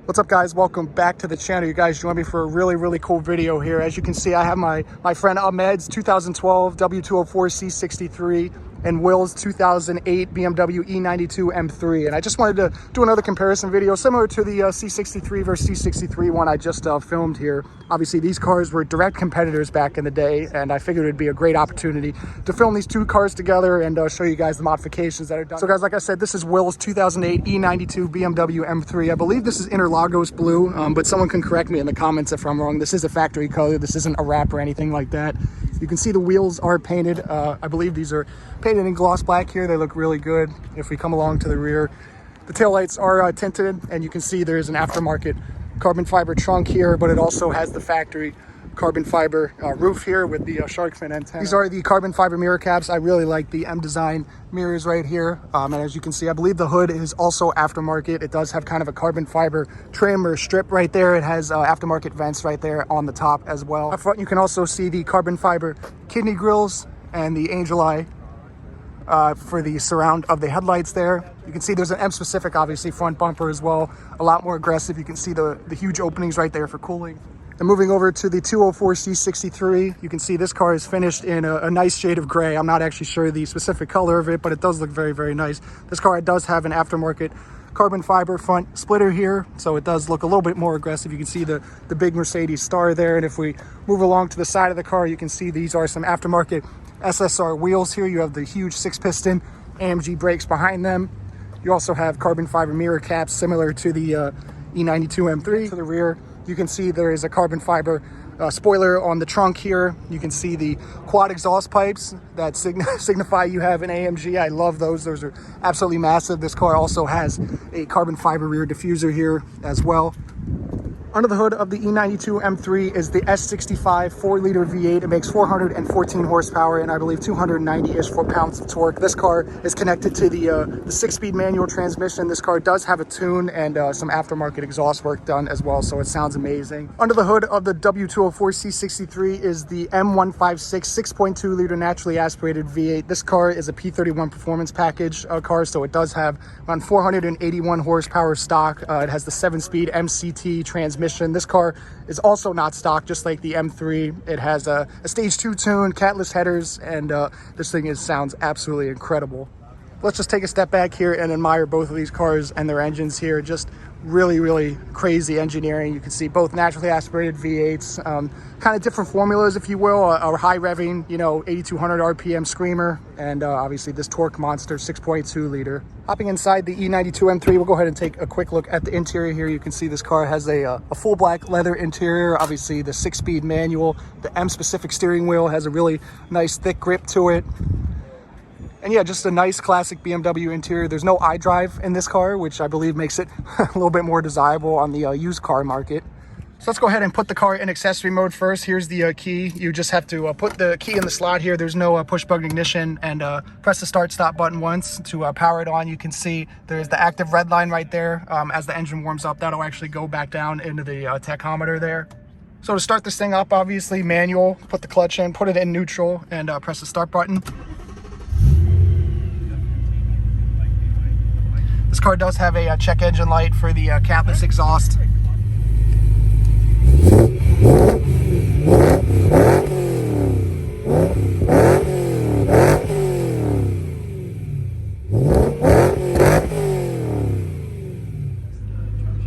What's up, guys? Welcome back to the channel. You guys joined me for a really cool video here. As you can see, I have my friend Ahmed's 2012 W204 C63 and Will's 2008 BMW E92 M3. And I just wanted to do another comparison video similar to the C63 versus C63 one I just filmed here. Obviously, these cars were direct competitors back in the day, and I figured it'd be a great opportunity to film these two cars together and show you guys the modifications that are done. So guys, like I said, this is Will's 2008 E92 BMW M3. I believe this is Interlagos blue, but someone can correct me in the comments if I'm wrong. This is a factory color. This isn't a wrap or anything like that. You can see the wheels are painted. I believe these are painted in gloss black here. They look really good. If we come along to the rear, the taillights are tinted, and you can see there's an aftermarket carbon fiber trunk here, but it also has the factory carbon fiber roof here with the shark fin antenna. These are the carbon fiber mirror caps. I really like the M design mirrors right here. And as you can see, I believe the hood is also aftermarket. It does have kind of a carbon fiber trim or strip right there. It has aftermarket vents right there on the top as well. Up front, you can also see the carbon fiber kidney grills and the angel eye for the surround of the headlights there. You can see there's an M specific, obviously, front bumper as well. A lot more aggressive. You can see the huge openings right there for cooling. And moving over to the 204 C63, you can see this car is finished in a nice shade of gray. I'm not actually sure the specific color of it, but it does look very nice. This car does have an aftermarket carbon fiber front splitter here, so it does look a little bit more aggressive. You can see the big Mercedes star there. And if we move along to the side of the car, you can see these are some aftermarket SSR wheels here. You have the huge 6-piston AMG brakes behind them. You also have carbon fiber mirror caps similar to the E92 M3. To the rear, you can see there is a carbon fiber spoiler on the trunk here. You can see the quad exhaust pipes that signify you have an AMG. I love those. Those are absolutely massive. This car also has a carbon fiber rear diffuser here as well. Under the hood of the E92 M3 is the S65 4-liter V8. It makes 414 horsepower and I believe 290-ish foot-pounds of torque. This car is connected to the 6-speed manual transmission. This car does have a tune and some aftermarket exhaust work done as well, so it sounds amazing. Under the hood of the W204 C63 is the M156 6.2-liter naturally aspirated V8. This car is a P31 performance package car, so it does have around 481 horsepower stock. It has the 7-speed MCT transmission. This car is also not stock, just like the M3. It has a stage 2 tune, catless headers, and this thing sounds absolutely incredible. Let's just take a step back here and admire both of these cars and their engines here. Just really crazy engineering. You can see both naturally aspirated V8s, kind of different formulas, if you will. A high revving, 8,200 RPM screamer, and obviously this torque monster 6.2 liter. Hopping inside the E92 M3, we'll go ahead and take a quick look at the interior here. You can see this car has a full black leather interior. Obviously the 6-speed manual, the M specific steering wheel has a really nice thick grip to it. And yeah, just a nice classic BMW interior. There's no iDrive in this car, which I believe makes it a little bit more desirable on the used car market. So let's go ahead and put the car in accessory mode first. Here's the key. You just have to put the key in the slot here. There's no push button ignition, and press the start stop button once to power it on. You can see there's the active red line right there. As the engine warms up, that'll actually go back down into the tachometer there. So to start this thing up, obviously manual, put the clutch in, put it in neutral, and press the start button. This car does have a check engine light for the catless exhaust.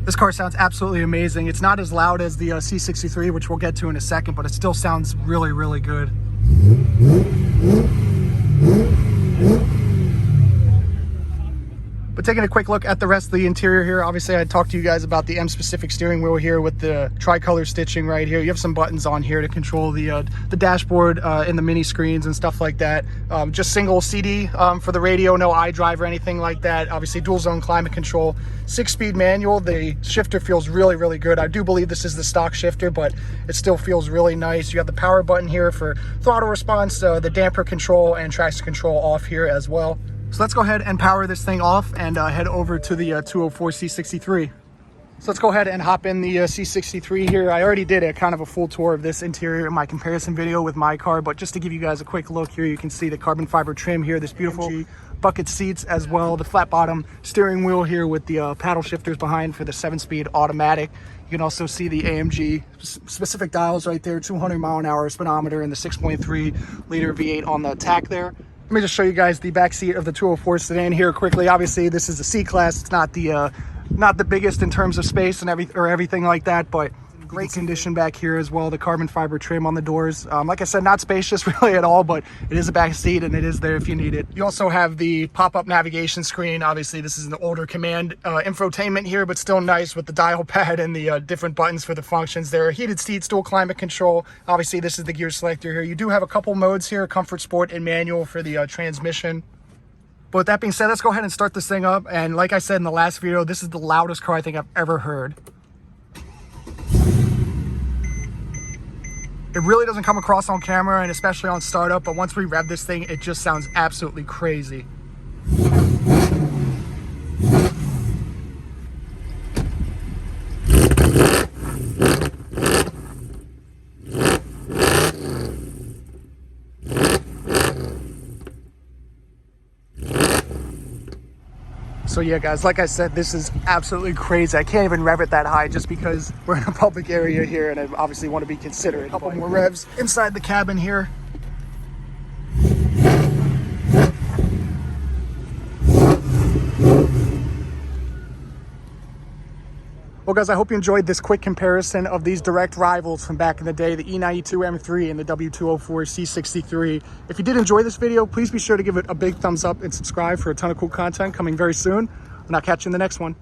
This car sounds absolutely amazing. It's not as loud as the C63, which we'll get to in a second, but it still sounds really good. But taking a quick look at the rest of the interior here, obviously I talked to you guys about the M-specific steering wheel here with the tricolor stitching right here. You have some buttons on here to control the dashboard and the mini screens and stuff like that. Just single CD for the radio, no iDrive or anything like that. Obviously dual zone climate control, 6-speed manual. The shifter feels really good. I do believe this is the stock shifter, but it still feels really nice. You have the power button here for throttle response, the damper control, and traction control off here as well. So let's go ahead and power this thing off and head over to the 204 C63. So let's go ahead and hop in the C63 here. I already did a kind of a full tour of this interior in my comparison video with my car, but just to give you guys a quick look here, you can see the carbon fiber trim here, this beautiful AMG bucket seats as well, the flat bottom steering wheel here with the paddle shifters behind for the 7-speed automatic. You can also see the AMG specific dials right there, 200-mile-an-hour speedometer and the 6.3 liter V8 on the tack there. Let me just show you guys the back seat of the 204 sedan here quickly. Obviously, this is a C-Class. It's not the biggest in terms of space and everything like that, but great condition back here as well. The carbon fiber trim on the doors. Like I said, not spacious really at all, but it is a back seat and it is there if you need it. You also have the pop-up navigation screen. Obviously, this is an older command infotainment here, but still nice with the dial pad and the different buttons for the functions there. Heated seats, dual climate control. Obviously, this is the gear selector here. You do have a couple modes here, comfort, sport, and manual for the transmission. But with that being said, let's go ahead and start this thing up. And like I said in the last video, this is the loudest car I think I've ever heard. It really doesn't come across on camera and especially on startup, but once we rev this thing, it just sounds absolutely crazy. So yeah, guys, like I said, this is absolutely crazy. I can't even rev it that high just because we're in a public area here and I obviously want to be considerate. A couple more revs inside the cabin here. Well, guys, I hope you enjoyed this quick comparison of these direct rivals from back in the day, the E92 M3 and the W204 C63. If you did enjoy this video, please be sure to give it a big thumbs up and subscribe for a ton of cool content coming very soon. And I'll catch you in the next one.